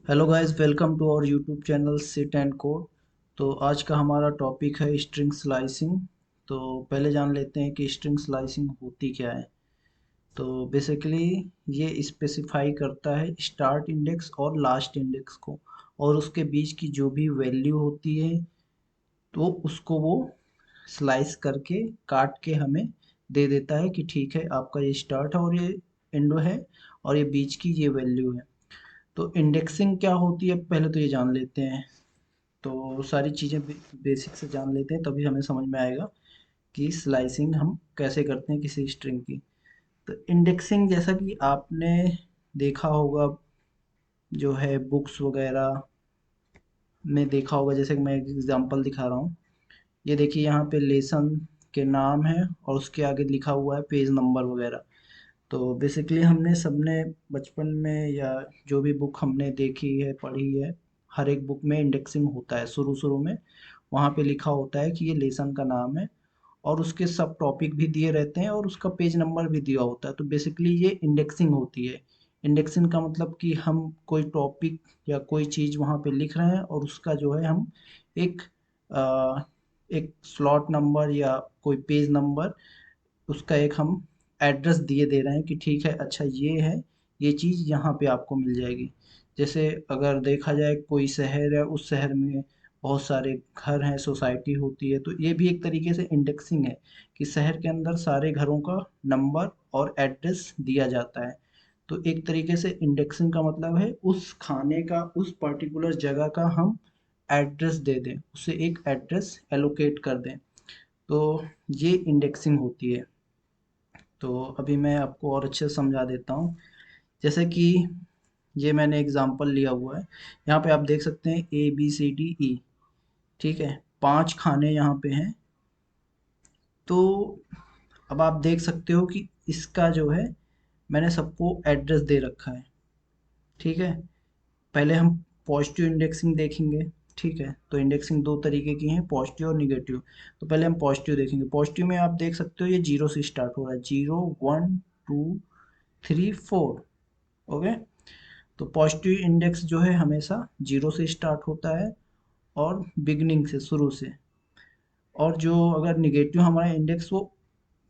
Hello guys, welcome to our YouTube channel Sit and Code. तो आज का हमारा टॉपिक है स्ट्रिंग स्लाइसिंग। तो पहले जान लेते हैं कि स्ट्रिंग स्लाइसिंग होती क्या है। तो बेसिकली ये स्पेसिफाई करता है स्टार्ट इंडेक्स और लास्ट इंडेक्स को, और उसके बीच की जो भी वैल्यू होती है तो उसको वो स्लाइस करके काट के हमें दे देता है कि ठीक है, आपका ये स्टार्ट है और ये एंड है और ये बीच की ये वैल्यू है। तो इंडेक्सिंग क्या होती है पहले तो ये जान लेते हैं। तो सारी चीज़ें बेसिक से जान लेते हैं, तभी हमें समझ में आएगा कि स्लाइसिंग हम कैसे करते हैं किसी स्ट्रिंग की। तो इंडेक्सिंग जैसा कि आपने देखा होगा, जो है बुक्स वगैरह में देखा होगा। जैसे कि मैं एक एग्जांपल दिखा रहा हूँ। ये देखिए, यहाँ पे लेसन के नाम है और उसके आगे लिखा हुआ है पेज नंबर वगैरह। तो बेसिकली हमने सबने बचपन में या जो भी बुक हमने देखी है पढ़ी है, हर एक बुक में इंडेक्सिंग होता है शुरू शुरू में। वहाँ पे लिखा होता है कि ये लेसन का नाम है और उसके सब टॉपिक भी दिए रहते हैं और उसका पेज नंबर भी दिया होता है। तो बेसिकली ये इंडेक्सिंग होती है। इंडेक्सिंग का मतलब कि हम कोई टॉपिक या कोई चीज़ वहाँ पे लिख रहे हैं और उसका जो है हम एक अ, एक स्लॉट नंबर या कोई पेज नंबर, उसका एक हम एड्रेस दिए दे रहे हैं कि ठीक है, अच्छा ये है, ये चीज़ यहाँ पे आपको मिल जाएगी। जैसे अगर देखा जाए कोई शहर है, उस शहर में बहुत सारे घर हैं, सोसाइटी होती है, तो ये भी एक तरीके से इंडेक्सिंग है कि शहर के अंदर सारे घरों का नंबर और एड्रेस दिया जाता है। तो एक तरीके से इंडेक्सिंग का मतलब है उस खाने का, उस पर्टिकुलर जगह का हम एड्रेस दे दें, उसे एक एड्रेस एलोकेट कर दें। तो ये इंडेक्सिंग होती है। तो अभी मैं आपको और अच्छे से समझा देता हूँ। जैसे कि ये मैंने एग्जांपल लिया हुआ है। यहाँ पे आप देख सकते हैं ABCDE। ठीक है, 5 खाने यहाँ पे हैं। तो अब आप देख सकते हो कि इसका जो है, मैंने सबको एड्रेस दे रखा है। ठीक है, पहले हम पॉजिटिव इंडेक्सिंग देखेंगे। ठीक है, तो इंडेक्सिंग दो तरीके की है, पॉजिटिव और निगेटिव। तो पहले हम पॉजिटिव देखेंगे। पॉजिटिव में आप देख सकते हो ये जीरो से स्टार्ट हो रहा है, 0 1 2 3 4। ओके, तो पॉजिटिव इंडेक्स जो है हमेशा जीरो से स्टार्ट होता है और बिगनिंग से, शुरू से। और जो अगर निगेटिव हमारा इंडेक्स, वो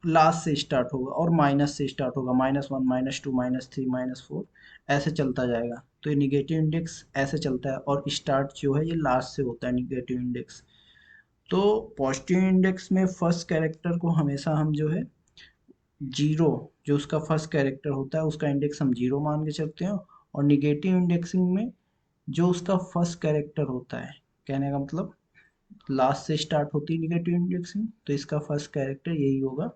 लास्ट से स्टार्ट होगा और माइनस से स्टार्ट होगा, -1 -2 -3 -4, ऐसे चलता जाएगा। तो ये निगेटिव इंडेक्स ऐसे चलता है और स्टार्ट जो है ये लास्ट से होता है निगेटिव इंडेक्स। तो पॉजिटिव इंडेक्स में फर्स्ट कैरेक्टर को हमेशा हम जो है जीरो, जो उसका फर्स्ट कैरेक्टर होता है उसका इंडेक्स हम जीरो मान के चलते हैं। और निगेटिव इंडेक्सिंग में जो उसका फर्स्ट कैरेक्टर होता है, कहने का मतलब लास्ट से स्टार्ट होती है निगेटिव इंडेक्सिंग, तो इसका फर्स्ट कैरेक्टर यही होगा।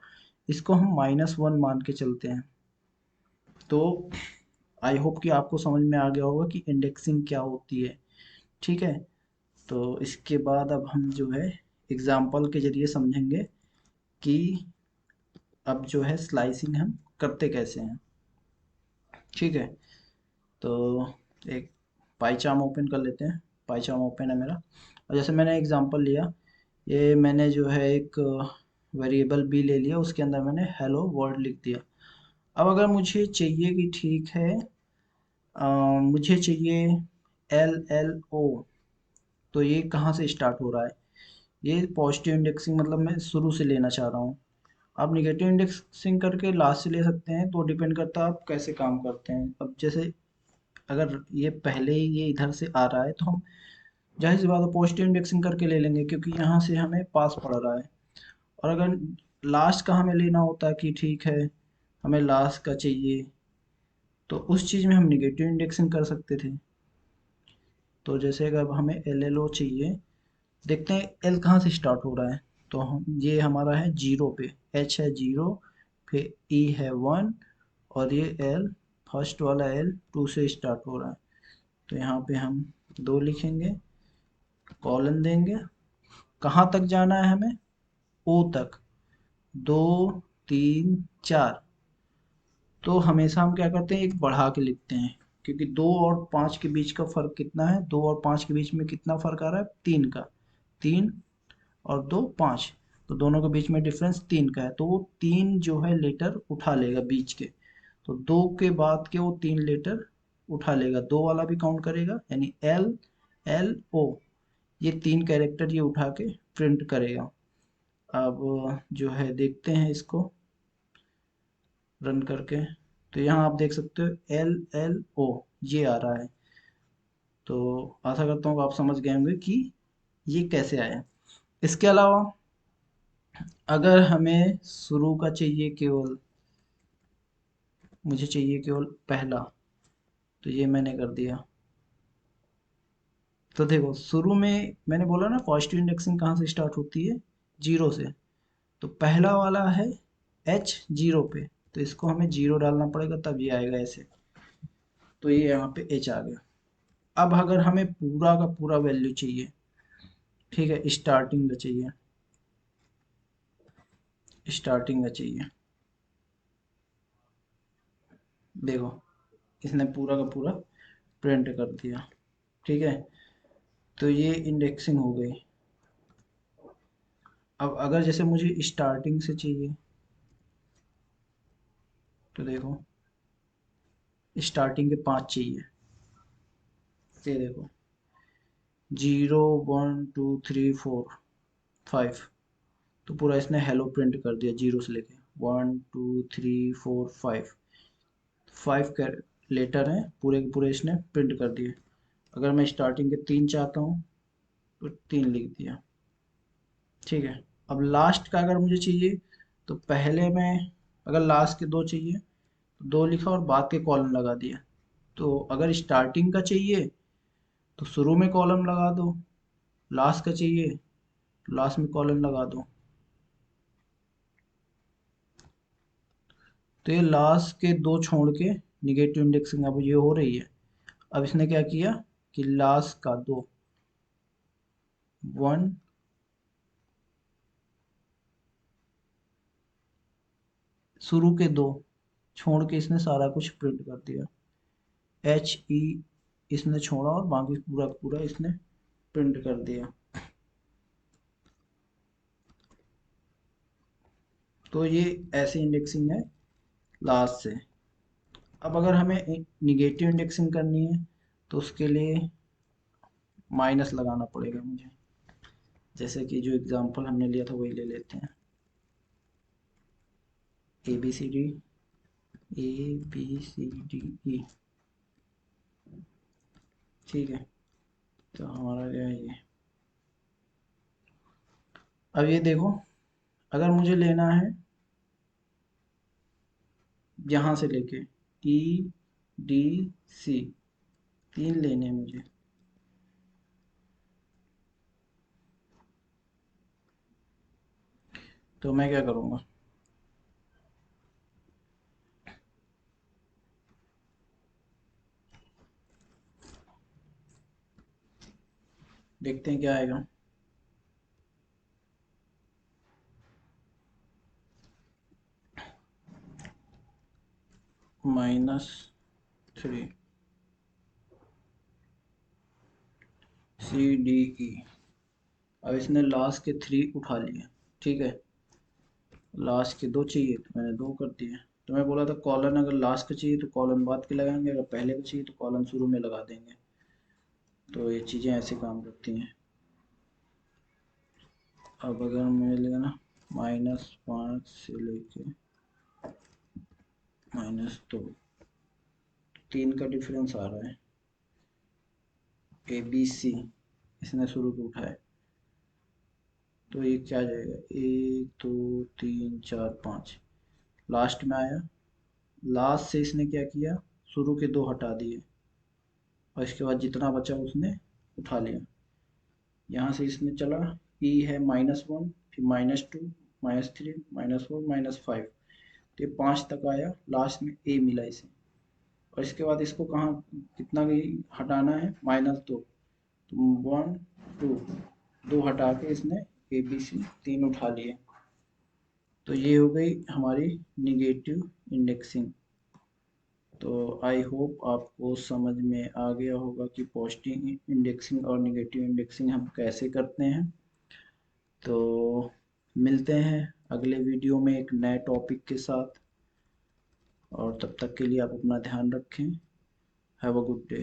इसको हम -1 मान के चलते हैं। तो आई होप कि आपको समझ में आ गया होगा कि इंडेक्सिंग क्या होती है। ठीक है, तो इसके बाद अब हम जो है एग्जाम्पल के जरिए समझेंगे कि अब जो है स्लाइसिंग हम करते कैसे हैं। ठीक है, तो एक पाइचार्म ओपन कर लेते हैं। पाइचार्म ओपन है मेरा, और जैसे मैंने एग्जांपल लिया, ये मैंने जो है एक वेरिएबल बी ले लिया, उसके अंदर मैंने हेलो वर्ल्ड लिख दिया। अब अगर मुझे चाहिए कि ठीक है, मुझे चाहिए LLO, तो ये कहाँ से स्टार्ट हो रहा है? ये पॉजिटिव इंडेक्सिंग, मतलब मैं शुरू से लेना चाह रहा हूँ। आप निगेटिव इंडेक्सिंग करके लास्ट से ले सकते हैं, तो डिपेंड करता है आप कैसे काम करते हैं। अब जैसे अगर ये पहले ही ये इधर से आ रहा है तो हम जाहिर सी बात है पॉजिटिव इंडेक्सिंग करके ले लेंगे, क्योंकि यहाँ से हमें पास पड़ रहा है। और अगर लास्ट का हमें लेना होता है कि ठीक है, हमें लास्ट का चाहिए, तो उस चीज़ में हम निगेटिव इंडेक्सिंग कर सकते थे। तो जैसे अगर हमें LLO चाहिए, देखते हैं एल कहाँ से स्टार्ट हो रहा है। तो हम, ये हमारा है जीरो पे, एच है जीरो, फिर ई है 1, और ये एल, फर्स्ट वाला एल 2 से स्टार्ट हो रहा है। तो यहाँ पे हम 2 लिखेंगे, कॉलन देंगे। कहाँ तक जाना है हमें? ओ तक। 2 3 4। तो हमेशा हम क्या करते हैं, एक बढ़ा के लिखते हैं, क्योंकि 2 और 5 के बीच का फ़र्क कितना है? 2 और 5 के बीच में कितना फ़र्क आ रहा है? 3 का। 3 और 2 5, तो दोनों के बीच में डिफरेंस 3 का है, तो वो 3 जो है लेटर उठा लेगा बीच के। तो 2 के बाद के वो 3 लेटर उठा लेगा, 2 वाला भी काउंट करेगा, यानी एल एल ओ, ये 3 कैरेक्टर ये उठा के प्रिंट करेगा। अब जो है देखते हैं इसको रन करके, तो यहाँ आप देख सकते हो एल एल ओ ये आ रहा है। तो आशा करता हूँ आप समझ गए होंगे कि ये कैसे आया। इसके अलावा अगर हमें शुरू का चाहिए, केवल मुझे चाहिए केवल पहला, तो ये मैंने कर दिया। तो देखो शुरू में मैंने बोला ना पॉजिटिव इंडेक्सिंग कहाँ से स्टार्ट होती है, 0 से। तो पहला वाला है एच 0 पे, तो इसको हमें 0 डालना पड़ेगा तब ये आएगा ऐसे। तो ये यहाँ पे एच आ गया। अब अगर हमें पूरा का पूरा वैल्यू चाहिए, ठीक है, स्टार्टिंग का चाहिए, स्टार्टिंग का चाहिए, देखो इसने पूरा का पूरा प्रिंट कर दिया, ठीक है। तो ये इंडेक्सिंग हो गई। अब अगर जैसे मुझे स्टार्टिंग से चाहिए, तो देखो स्टार्टिंग के 5 चाहिए, ये देखो 0 1 2 3 4 5, तो पूरा इसने हेलो प्रिंट कर दिया 0 से लेके 1 2 3 4 5, 5 का लेटर हैं पूरे के पूरे इसने प्रिंट कर दिए। अगर मैं स्टार्टिंग के 3 चाहता हूँ तो 3 लिख दिया, ठीक है। अब लास्ट का अगर मुझे चाहिए, तो पहले मैं अगर लास्ट के 2 चाहिए तो 2 लिखा और बाद के कॉलम लगा दिया। तो अगर स्टार्टिंग का चाहिए तो शुरू में कॉलम लगा दो, लास्ट का चाहिए तो लास्ट में कॉलम लगा दो। तो ये लास्ट के 2 छोड़ के निगेटिव इंडेक्सिंग अब ये हो रही है। अब इसने क्या किया कि लास्ट का 2 1 शुरू के 2 छोड़ के इसने सारा कुछ प्रिंट कर दिया, एच ई इसने छोड़ा और बाकी पूरा पूरा इसने प्रिंट कर दिया। तो ये ऐसी इंडेक्सिंग है लास्ट से। अब अगर हमें निगेटिव इंडेक्सिंग करनी है तो उसके लिए माइनस लगाना पड़ेगा मुझे। जैसे कि जो एग्जांपल हमने लिया था वही ले लेते हैं, A B C D, A B C D E, ठीक है। तो हमारा क्या है ये। अब ये देखो अगर मुझे लेना है यहाँ से लेके ई डी सी, 3 लेने हैं मुझे, तो मैं क्या करूँगा, देखते हैं क्या आएगा। -3 सी डी ई। अब इसने लास्ट के 3 उठा लिए, ठीक है। लास्ट के 2 चाहिए तो मैंने 2 कर दिए। तो मैं बोला था कॉलन अगर लास्ट का चाहिए तो कॉलन बाद के लगाएंगे, अगर पहले का चाहिए तो कॉलन शुरू में लगा देंगे। तो ये चीज़ें ऐसे काम करती हैं। अब अगर मुझे लेना -5 से लेके -2, 3 का डिफरेंस आ रहा है, ए बी सी इसने शुरू को उठाया। तो ये क्या जाएगा, 1 2 3 4 5, लास्ट में आया। लास्ट से इसने क्या किया, शुरू के 2 हटा दिए और इसके बाद जितना बचा उसने उठा लिया। यहाँ से इसमें चला, ई है -1, फिर -2 -3 -4 -5, तो ये 5 तक आया, लास्ट में ए मिला इसे। और इसके बाद इसको कहाँ कितना भी हटाना है, -2, तो 1 2 2 हटा के इसने ए बी सी 3 उठा लिए। तो ये हो गई हमारी निगेटिव इंडेक्सिंग। तो आई होप आपको समझ में आ गया होगा कि पॉजिटिव इंडेक्सिंग और निगेटिव इंडेक्सिंग हम कैसे करते हैं। तो मिलते हैं अगले वीडियो में एक नए टॉपिक के साथ, और तब तक के लिए आप अपना ध्यान रखें। Have a good day.